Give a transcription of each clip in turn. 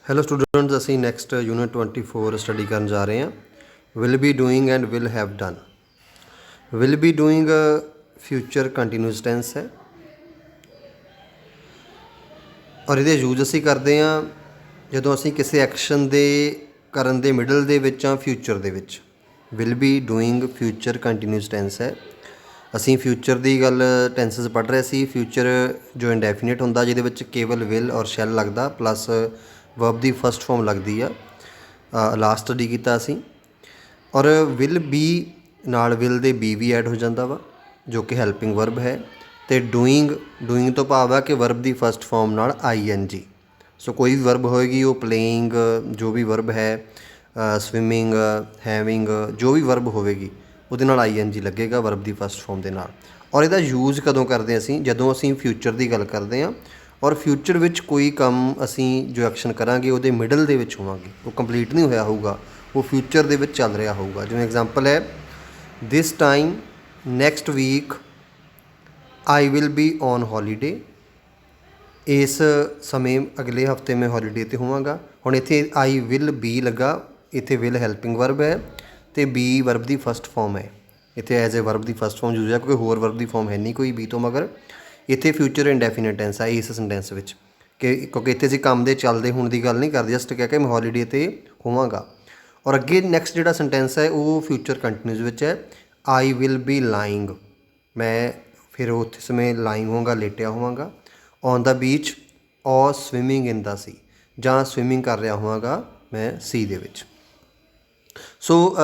Hello students, असी next unit 24 study करन जा रहे हैं। Will be doing and will have done. Will be doing future continuous tense है और ये यूज असी करते हैं जो असी किसी एक्शन दे करन दे मिडल दे विच आ फ्यूचर दे विच। Will be doing future continuous tense है। असी फ्यूचर की गल टेंसिस पढ़ रहे सी। फ्यूचर जो इंडेफिनिट होंदा जिहदे विच केवल विल और शैल लगदा प्लस वर्ब की फस्ट फॉर्म लगती है। लास्ट स्टडी किया असी और विल बी नाल विल दे बी भी ऐड हो जाता वा जो कि हैल्पिंग वर्ब है। तो डूइंग तो भाव है कि वर्ब की फस्ट फॉर्म नाल ING। सो कोई भी वर्ब होएगी वो प्लेइंग जो भी वर्ब है, स्विमिंग, हैविंग, जो भी वर्ब होएगी वो नाल ING लगेगा वर्ब की फस्ट फॉर्म के नाल। और इसका यूज कदों करते असी जदों असी फ्यूचर की गल करते हैं और फ्यूचर विच कोई काम असी जो एक्शन करांगे वो मिडल दे विच होवांगे, वो कंप्लीट नहीं होया होगा, वो फ्यूचर दे विच चल रहा होगा। जिवें एग्जाम्पल है this time next week I will be on holiday. इस समय अगले हफ्ते मैं हॉलीडे ते होवांगा। हुण इत्थे आई विल बी लगा, इत्थे विल हैल्पिंग वर्ब है तो बी वर्ब की फस्ट फॉर्म है। इत्थे एज ए वर्ब की फस्ट फॉर्म यूज है क्योंकि होर वर्ब की फॉर्म है नहीं कोई बी तो मगर। इत्थे फ्यूचर इंडेफिनिट टेंस है इस सेंटेंस विच कि क्योंकि इत्थे असीं काम दे चलदे होण दी गल नहीं करदे, जस्ट कह के मैं हॉलीडे ते होवांगा। और अगे नैक्सट जिहड़ा सेंटेंस है वो फ्यूचर कंटीन्यूस विच है। आई विल बी लाइंग, मैं फिर उस समय lying होवांगा, Letia होवांगा। On the beach और स्विमिंग इन द सी, जां स्विमिंग कर रहा होवांगा मैं सी दे विच। सो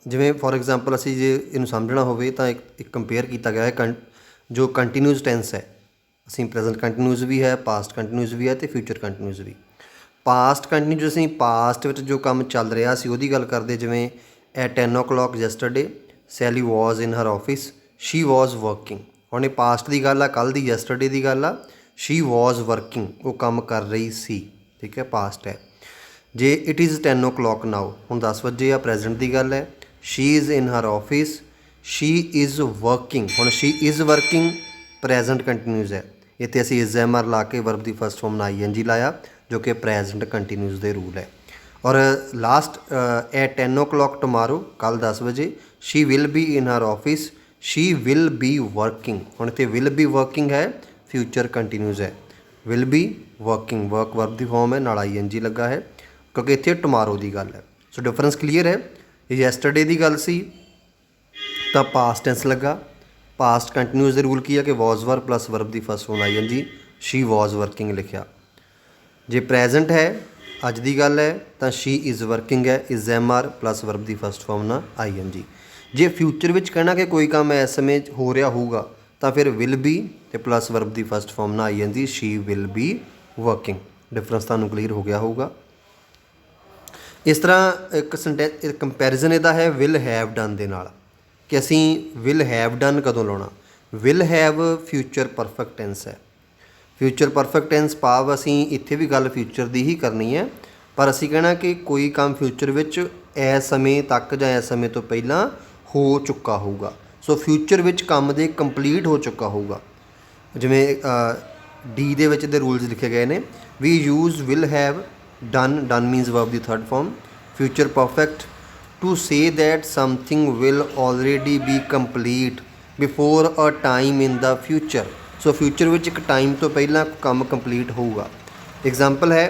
जिवें फॉर एग्जाम्पल असीं जे इहनूं समझना होवे तां एक कंपेयर किया गया है जो कंटीन्यूस टेंस है। असीं प्रेजेंट कंटीन्यूस भी है, पास्ट कंटीन्यूस भी है तो फ्यूचर कंटीन्यूस भी। पास्ट कंटीन्यूस असीं पास्ट विच जो काम चल रहा सी उहदी गल करदे, जिवें at 10 o'clock yesterday Sally was in her office she was working. हुण ये पास्ट की गल आ, कल की यस्टरडे की गल आ। शी वॉज वर्किंग, वो काम कर रही सी, ठीक है, पास्ट है। जे इट इज़ 10 o'clock नाउ, हुण 10 वजे आ, प्रेजेंट की गल है। She is in her office she is working. हुण she is working present continuous है। इत्थे असीं इज़ MR ला के वर्ब की फस्ट फॉर्म नाल ING लाया जो कि प्रेजेंट कंटीन्यूस दे रूल है। और लास्ट एट 10 o'clock टमारो, कल 10 बजे she will be in her office she will be working. हुण इत्थे विल बी वर्किंग है, फ्यूचर कंटीन्यूस है। Will be working work verb की फॉर्म है, नाल ING लगा है क्योंकि इत्थे टमारो की गल है। सो डिफरेंस क्लीयर है। यस्टरडे की गल सी तो पास्ट टेंस लगा। पास्ट कंटीन्यूस दे रूल की है कि वॉज वर्ब प्लस वर्ब की first form ING, she was working लिखा। जे प्रेजेंट है अज की गल है तो शी इज़ वर्किंग है, इज़ MR प्लस वर्ब की फस्ट फॉर्म ना ING। जे फ्यूचर विच कहना कि कोई काम इस समय हो रहा होगा तो फिर विल बी तो प्लस वर्ब की फस्ट फॉर्म ना ING, she will be working. Difference तुहानूं क्लीयर हो गया होगा। इस तरह एक कंपैरिजन इहदा है विल हैव डन दे नाल कि असीं विल हैव डन कदों लाउणा। Will have future perfect tense है। फ्यूचर परफेक्ट टेंस भाव असीं इत्थे भी गल फ्यूचर की ही करनी है, पर असीं कहना कि कोई काम फ्यूचर विच इस समय तक जां इस समय तो पहलां हो चुका होगा। सो फ्यूचर विच काम दे कंप्लीट हो चुका होगा। जिवें डी दे विच दे रूल्स लिखे गए ने। We use will have done, done means verb दी third form. Future perfect to say that something will already be complete before a time in the future. So future विच एक टाइम तो पहला काम complete होगा। एग्जाम्पल है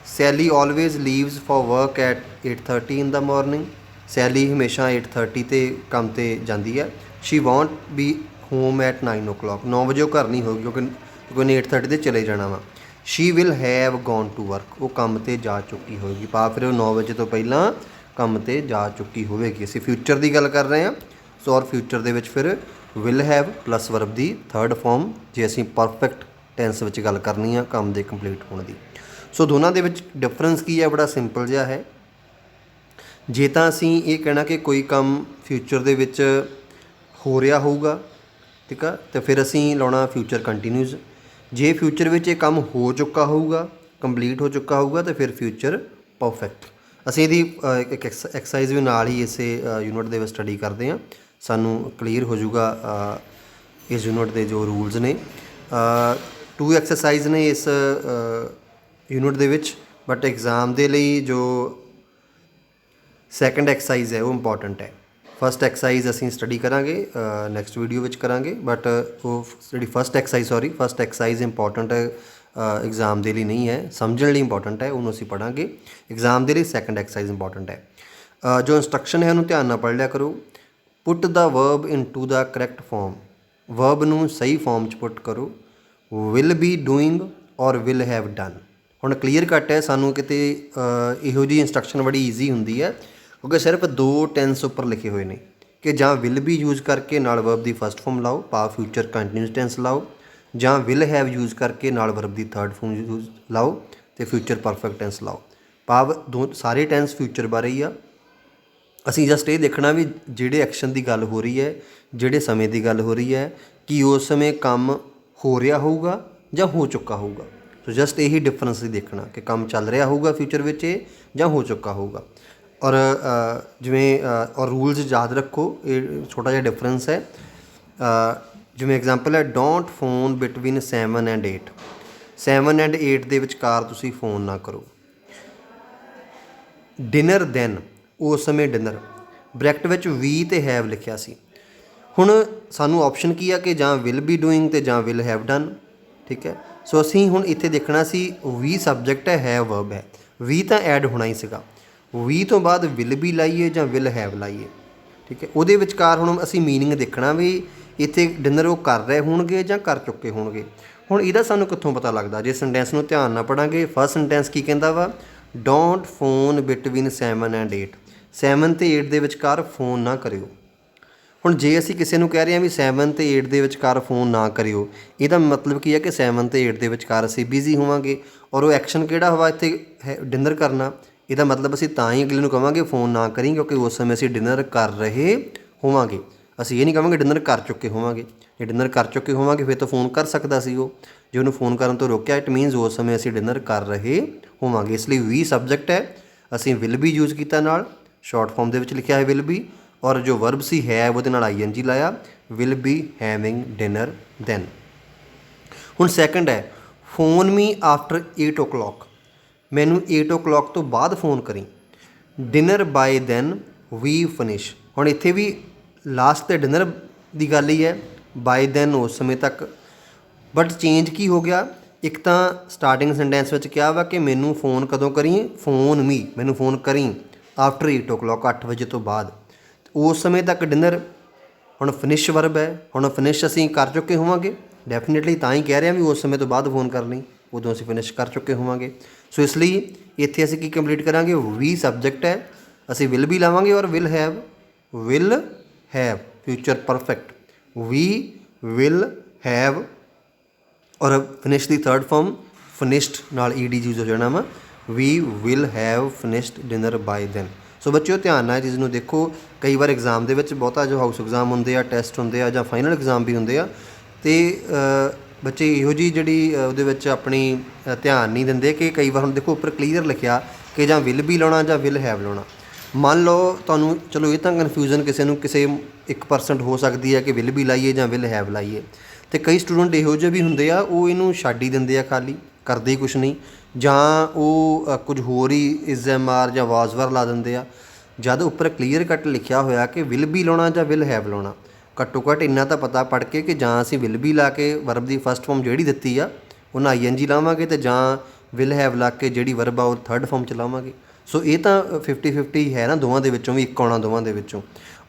Sally always leaves for work at 8:30 in the morning. Sally हमेशा 8:30 ते काम ते जाती है। She won't be home at 9 o'clock। 9 बजे वो घर नहीं होगी क्योंकि उन्हें 8:30 ते चले जाना वा। She will have gone to work, वो काम ते जा चुकी होगी, पा फिर 9 बजे तो पहला काम ते जा चुकी होगी। असीं फ्यूचर की गल कर रहे हैं। सो और फ्यूचर दे विच फिर विल हैव प्लस वर्ब की थर्ड फॉर्म जे असीं परफेक्ट टेंस विच गल करनी है काम दे कंप्लीट होने की। सो दोनों दे विच डिफरेंस की है, बड़ा सिंपल जिहा है। जे तां असीं ये कहना कि कोई काम फ्यूचर दे विच हो रहा होगा, ठीक है, तो फिर असीं लाउणा फ्यूचर कंटीन्यूस। जे फ्यूचर विच ये काम हो चुका होगा, कंप्लीट हो चुका होगा तो फिर फ्यूचर परफेक्ट। असीं इहदी एक एक्सरसाइज भी नाल ही इस यूनिट दे विच स्टडी करते हैं, सानूं क्लीयर हो जाऊगा इस यूनिट के जो रूल्स ने। 2 एक्सरसाइज ने इस unit they which. But exam के लिए जो सैकेंड एक्सरसाइज है वो इंपॉर्टेंट है। फस्ट एक्सरसाइज असीं स्टडी करांगे नैक्सट वीडियो विच करांगे, बट वो जी फस्ट एक्सरसाइज इंपॉर्टेंट है, एग्ज़ाम के लिए नहीं है, समझने लिए इंपॉर्टेंट है, उन्होंने असीं पढ़ांगे। एग्ज़ाम के लिए सैकेंड एक्सरसाइज इंपॉर्टेंट है। जो इंस्ट्रक्शन है उन्होंने ध्यान नाल पढ़ लिया करो। Put the verb into the correct form, verb नूं सही फॉर्म च पुट करो। विल बी डूइंग और विल हैव डन। हुण क्लीयर कट है, सानूं किते इहो जी इंस्ट्रक्शन बड़ी ईजी हुंदी है क्योंकि सिर्फ 2 टेंस उपर लिखे हुए हैं कि जां विल बी यूज़ करके नाल वर्ब की फस्ट फॉर्म लाओ, पा फ्यूचर कंटीन्यूस टेंस लाओ, जां विल हैव यूज़ करके नाल वर्ब की थर्ड फॉर्म यूज़ लाओ तो फ्यूचर परफेक्ट टेंस लाओ। भाव दो सारे टेंस फ्यूचर बारे ही आ। असीं जस्ट ये देखना भी जिहड़े एक्शन की गल हो रही है, जिहड़े समय की गल हो रही है, कि उस समय काम हो रहा होगा जां हो चुका होगा। तो जस्ट यही डिफरेंस ही देखना कि काम चल रहा होगा फ्यूचर में जां हो चुका होगा। और जिमें और रूल्स याद रखो, ये छोटा जिहा डिफरेंस है। जिमें एग्जाम्पल है, don't phone between 7 and 8। 7 and 8 के विचकार तुसीं फोन ना करो। डिनर दैन, उस समय डिनर, ब्रैकेट विच वी ते हैव लिखिया सी। हुण सानू ऑप्शन की है कि जां विल बी डूइंग ते जां विल हैव डन। ठीक है, सो असीं हुण इत्थे देखना सी वी सबजैक्ट है, हैव वर्ब है, वी तो ऐड होना ही सीगा। वी तो बाद विल बी लाइए जां विल हैव लाइए। ठीक है, उहदे विचकार हुण असीं मीनिंग देखना भी इत्थे डिनर वो कर रहे होणगे जां कर चुके होणगे। हुण इहदा सानू कित्थों पता लगदा? जे सेंटेंस नूं ध्यान नाल पढ़ांगे, फस्ट सेंटेंस की कहंदा वा, डोंट फोन बिटवीन 7 and 8। 7 ਤੇ 8 ਦੇ ਵਿਚਕਾਰ फ़ोन ना करियो। ਹੁਣ ਜੇ ਅਸੀਂ ਕਿਸੇ ਨੂੰ ਕਹਿ ਰਹੇ ਹਾਂ ਵੀ 7 ਤੇ 8 ਦੇ ਵਿਚਕਾਰ फ़ोन ना करियो, ਇਹਦਾ ਮਤਲਬ ਕੀ ਹੈ ਕਿ 7 ਤੇ 8 ਦੇ ਵਿਚਕਾਰ ਅਸੀਂ ਬਿਜ਼ੀ ਹੋਵਾਂਗੇ। ਔਰ ਉਹ ਐਕਸ਼ਨ ਕਿਹੜਾ ਹੋਵਾ ਇੱਥੇ ਹੈ, ਡਿਨਰ ਕਰਨਾ। ਇਹਦਾ ਮਤਲਬ ਅਸੀਂ ਤਾਂ ਹੀ ਅਗਲੇ ਨੂੰ ਕਹਾਂਗੇ फ़ोन ना करी, ਕਿਉਂਕਿ ਉਸ ਸਮੇਂ ਅਸੀਂ ਡਿਨਰ ਕਰ ਰਹੇ ਹੋਵਾਂਗੇ। ਅਸੀਂ ਇਹ ਨਹੀਂ ਕਹਾਂਗੇ ਡਿਨਰ ਕਰ ਚੁੱਕੇ ਹੋਵਾਂਗੇ। ਜੇ ਡਿਨਰ ਕਰ ਚੁੱਕੇ ਹੋਵਾਂਗੇ ਫਿਰ ਤਾਂ फ़ोन ਕਰ ਸਕਦਾ ਸੀ ਉਹ। ਜੇ ਉਹਨੂੰ फ़ोन ਕਰਨ ਤੋਂ ਰੋਕਿਆ, ਇਟ ਮੀਨਸ ਉਸ ਸਮੇਂ ਅਸੀਂ ਡਿਨਰ ਕਰ ਰਹੇ ਹੋਵਾਂਗੇ। ਇਸ ਲਈ ਵੀ ਸਬਜੈਕਟ ਹੈ, ਅਸੀਂ ਵਿਲ ਵੀ ਯੂਜ਼ ਕੀਤਾ ਨਾਲ, शॉर्ट फॉर्म ਦੇ ਵਿੱਚ ਲਿਖਿਆ ਹੈ ਵਿਲ ਬੀ, ਔਰ ਜੋ ਵਰਬ ਸੀ ਹੈ ਉਹਦੇ ਨਾਲ ING ਲਾਇਆ, will be having dinner then. ਹੁਣ ਸੈਕੰਡ ਹੈ, ਫੋਨ ਮੀ ਆਫਟਰ 8 o'clock, ਮੈਨੂੰ 8 o'clock ਤੋਂ ਬਾਅਦ फ़ोन ਕਰੀ। Dinner by then we finish. ਹੁਣ ਇੱਥੇ ਵੀ ਲਾਸਟ ਤੇ ਡਿਨਰ ਦੀ ਗੱਲ ਹੀ ਹੈ, ਬਾਏ ਦੈਨ ਉਸ ਸਮੇਂ ਤੱਕ। ਬਟ ਚੇਂਜ ਕੀ ਹੋ ਗਿਆ? ਇੱਕ ਤਾਂ ਸਟਾਰਟਿੰਗ ਸੈਂਟੈਂਸ ਵਿੱਚ ਕਿਹਾ ਵਾ ਕਿ ਮੈਨੂੰ फ़ोन ਕਦੋਂ ਕਰੀ, फ़ोन ਮੀ, ਮੈਨੂੰ फ़ोन ਕਰੀ आफ्टर 8 o'clock, 8 ਵਜੇ ਤੋਂ ਬਾਅਦ। ਉਸ ਸਮੇਂ ਤੱਕ ਡਿਨਰ, ਹੁਣ ਫਿਨਿਸ਼ ਵਰਬ ਹੈ, ਹੁਣ ਫਿਨਿਸ਼ ਅਸੀਂ ਕਰ ਚੁੱਕੇ ਹੋਵਾਂਗੇ ਡੈਫੀਨੇਟਲੀ, ਤਾਂ ਹੀ ਕਹਿ ਰਹੇ ਹਾਂ ਵੀ ਉਸ ਸਮੇਂ ਤੋਂ ਬਾਅਦ फ़ोन ਕਰ ਲਈ, ਉਦੋਂ ਅਸੀਂ ਫਿਨਿਸ਼ ਕਰ ਚੁੱਕੇ ਹੋਵਾਂਗੇ। ਸੋ ਇਸ ਲਈ ਇੱਥੇ ਅਸੀਂ ਕੀ ਕੰਪਲੀਟ ਕਰਾਂਗੇ? ਵੀ ਸਬਜੈਕਟ ਹੈ, ਅਸੀਂ ਵਿਲ ਵੀ ਲਾਵਾਂਗੇ ਔਰ will have future perfect, we will have, और फिनिश की थर्ड फॉर्म फिनिश्ड नाल ED यूज हो जाना वा, we will have finished dinner by then. So बच्चों ध्यान नाल चीज़ नूं देखो, कई बार एग्जाम दे विच बहुता जो हाउस एग्जाम होंदे आ, टैसट होंदे आ, जां फाइनल एग्जाम भी होंदे आ, ते बच्चे इहो जी जिहड़ी उहदे विच अपनी ध्यान नहीं दिंदे कि कई बार हुण देखो उपर क्लीयर लिखिया कि जां विल भी लाउणा जां विल हैव लाउणा। मान लो तुहानूं चलो ये तो कन्फ्यूजन किसी नूं किसी 1% हो सकती है कि विल भी लाइए जां विल हैव लाइए, तो कई स्टूडेंट इहो ਜਿਹੇ भी ਹੁੰਦੇ ਆ ਉਹ ਇਹਨੂੰ ਛੱਡ ਹੀ ਦਿੰਦੇ ਆ, ਖਾਲੀ ਕਰਦੇ ਹੀ ਕੁਛ ਨਹੀਂ, ਜਾਂ ਉਹ ਕੁਝ ਹੋਰ ਹੀ ISMR ਜਾਂ ਵਾਜ਼ਵਰ ਲਾ ਦਿੰਦੇ ਆ। ਜਦ ਉੱਪਰ ਕਲੀਅਰ ਕੱਟ ਲਿਖਿਆ ਹੋਇਆ ਕਿ ਵਿਲ ਵੀ ਲਾਉਣਾ ਜਾਂ ਵਿਲ ਹੈਵ ਲਾਉਣਾ, ਘੱਟੋ ਘੱਟ ਇੰਨਾ ਤਾਂ ਪਤਾ ਪੜ੍ਹ ਕੇ ਕਿ ਜਾਂ ਅਸੀਂ ਵਿਲ ਵੀ ਲਾ ਕੇ ਵਰਬ ਦੀ ਫਸਟ ਫਾਰਮ ਜਿਹੜੀ ਦਿੱਤੀ ਆ ਉਹਨਾਂ ING ਲਾਵਾਂਗੇ, ਅਤੇ ਜਾਂ ਵਿਲ ਹੈਵ ਲਾ ਕੇ ਜਿਹੜੀ ਵਰਬ ਆ ਉਹ ਥਰਡ ਫਾਰਮ 'ਚ ਲਾਵਾਂਗੇ। ਸੋ ਇਹ ਤਾਂ 50-50 ਹੈ ਨਾ, ਦੋਵਾਂ ਦੇ ਵਿੱਚੋਂ ਵੀ ਇੱਕ ਆਉਣਾ ਦੋਵਾਂ ਦੇ ਵਿੱਚੋਂ।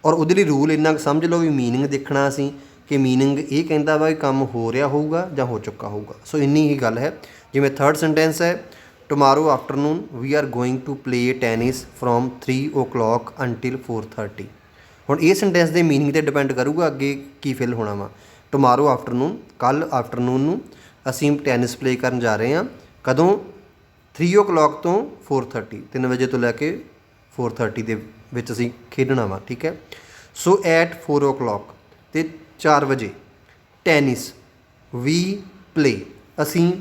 ਔਰ ਉਹਦੇ ਲਈ ਰੂਲ ਇੰਨਾ ਕੁ ਸਮਝ ਲਓ ਵੀ ਮੀਨਿੰਗ ਦੇਖਣਾ ਅਸੀਂ कि मीनिंग ये कहता वा कि काम हो रहा होगा या हो चुका होगा। सो इन्नी ही गल है। जिमें थर्ड सेंटेंस है, tomorrow afternoon we are going to play tennis from 3 o'clock until 4:30। हुण ये सेंटेंस के मीनिंग पर डिपेंड करूगा अगे की फिल होना वा। टुमारो आफ्टरनून, कल आफ्टरनून नूं असीं टैनिस प्ले करन जा रहे हैं, कदों? 3 o'clock तो 4:30, 3 बजे तो लैके 4:30 दे विच असीं खेडना वा। ठीक है, सो एट 4 o'clock ते 4 ਵਜੇ ਟੈਨਿਸ ਵੀ ਪਲੇ, ਅਸੀਂ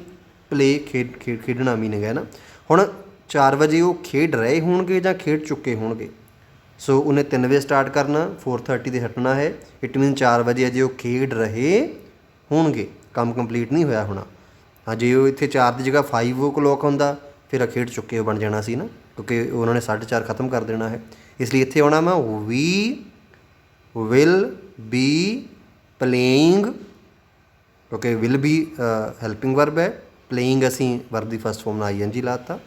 ਪਲੇ ਖੇਡਣਾ ਮੀਨਿੰਗ ਹੈ ਨਾ। ਹੁਣ 4 ਵਜੇ ਉਹ ਖੇਡ ਰਹੇ ਹੋਣਗੇ ਜਾਂ ਖੇਡ ਚੁੱਕੇ ਹੋਣਗੇ। ਸੋ ਉਹਨੇ 3 ਵਜੇ ਸਟਾਰਟ ਕਰਨਾ, 4:30 'ਤੇ ਹਟਣਾ ਹੈ। ਇਟ ਮੀਨ 4 ਵਜੇ ਅਜੇ ਉਹ ਖੇਡ ਰਹੇ ਹੋਣਗੇ, ਕੰਮ ਕੰਪਲੀਟ ਨਹੀਂ ਹੋਇਆ ਹੋਣਾ। ਹਾਂ, ਜੇ ਉਹ ਇੱਥੇ 4 ਦੀ ਜਗ੍ਹਾ 5 o'clock ਹੁੰਦਾ ਫਿਰ ਖੇਡ ਚੁੱਕੇ ਬਣ ਜਾਣਾ ਸੀ ਨਾ, ਕਿਉਂਕਿ ਉਹਨਾਂ ਨੇ 4:30 ਖਤਮ ਕਰ ਦੇਣਾ ਹੈ। ਇਸ ਲਈ ਇੱਥੇ ਆਉਣਾ ਵਾ ਵੀ ਵਿਲ ਬੀ ਪਲੇਇੰਗ, ਕਿਉਂਕਿ ਵਿਲ ਬੀ ਹੈਲਪਿੰਗ ਵਰਬ ਹੈ, ਪਲੇਇੰਗ ਅਸੀਂ ਵਰਬ ਦੀ ਫਸਟ ਫੋਰਮ ਨਾਲ ING ਲਾਤਾ,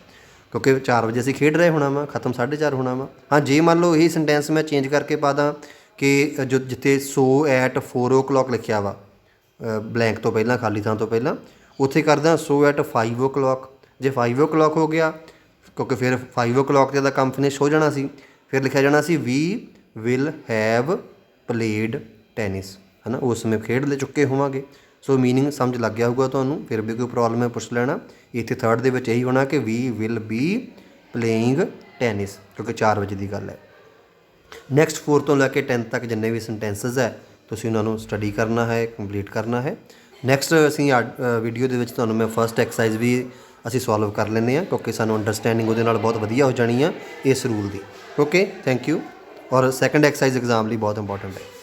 ਕਿਉਂਕਿ 4 ਵਜੇ ਅਸੀਂ ਖੇਡ ਰਹੇ ਹੋਣਾ ਵਾ, ਖਤਮ 4:30 ਹੋਣਾ ਵਾ। ਹਾਂ, ਜੇ ਮੰਨ ਲਓ ਇਹੀ ਸੈਂਟੈਂਸ ਮੈਂ ਚੇਂਜ ਕਰਕੇ ਪਾ ਦਾਂ ਕਿ ਜੋ ਜਿੱਥੇ ਸੋ ਐਟ 4 o'clock ਲਿਖਿਆ ਵਾ ਬਲੈਂਕ ਤੋਂ ਪਹਿਲਾਂ, ਖਾਲੀ ਥਾਂ ਤੋਂ ਪਹਿਲਾਂ, ਉੱਥੇ ਕਰਦਾ ਸੋ ਐਟ 5 o'clock। ਜੇ 5 o'clock ਹੋ ਗਿਆ, ਕਿਉਂਕਿ ਫਿਰ 5 o'clock 'ਤੇ ਦਾ ਕੰਮ ਫਿਨਿਸ਼ ਹੋ ਜਾਣਾ ਸੀ, ਫਿਰ ਲਿਖਿਆ ਜਾਣਾ ਸੀ we will have played tennis, ਹੈ ਨਾ, ਉਸ ਸਮੇਂ ਖੇਡ ਲੈ ਚੁੱਕੇ ਹੋਵਾਂਗੇ। ਸੋ ਮੀਨਿੰਗ ਸਮਝ ਲੱਗ ਗਿਆ ਹੋਊਗਾ ਤੁਹਾਨੂੰ। ਫਿਰ ਵੀ ਕੋਈ ਪ੍ਰੋਬਲਮ ਹੈ ਪੁੱਛ ਲੈਣਾ। ਇੱਥੇ ਥਰਡ ਦੇ ਵਿੱਚ ਇਹੀ ਹੋਣਾ ਕਿ we will be playing tennis, ਕਿਉਂਕਿ 4 ਵਜੇ ਦੀ ਗੱਲ ਹੈ। ਨੈਕਸਟ 4 ਤੋਂ ਲੈ ਕੇ 10 ਤੱਕ ਜਿੰਨੇ ਵੀ ਸੈਂਟੈਂਸਸ ਹੈ ਤੁਸੀਂ ਉਹਨਾਂ ਨੂੰ ਸਟੱਡੀ ਕਰਨਾ ਹੈ, ਕੰਪਲੀਟ ਕਰਨਾ ਹੈ। ਨੈਕਸਟ ਅਸੀਂ ਵੀਡੀਓ ਦੇ ਵਿੱਚ ਤੁਹਾਨੂੰ ਮੈਂ ਫਸਟ ਐਕਸਰਸਾਈਜ਼ ਵੀ ਅਸੀਂ ਸੋਲਵ ਕਰ ਲੈਂਦੇ ਹਾਂ, ਕਿਉਂਕਿ ਸਾਨੂੰ ਅੰਡਰਸਟੈਂਡਿੰਗ ਉਹਦੇ ਨਾਲ ਬਹੁਤ ਵਧੀਆ ਹੋ ਜਾਣੀ ਆ ਇਸ rule the. Okay, thank you. ਔਰ ਸੈਕੰਡ ਐਕਸਰਸਾਈਜ਼ ਐਗਜ਼ਾਮ ਲਈ ਬਹੁਤ ਇੰਪੋਰਟੈਂਟ ਹੈ।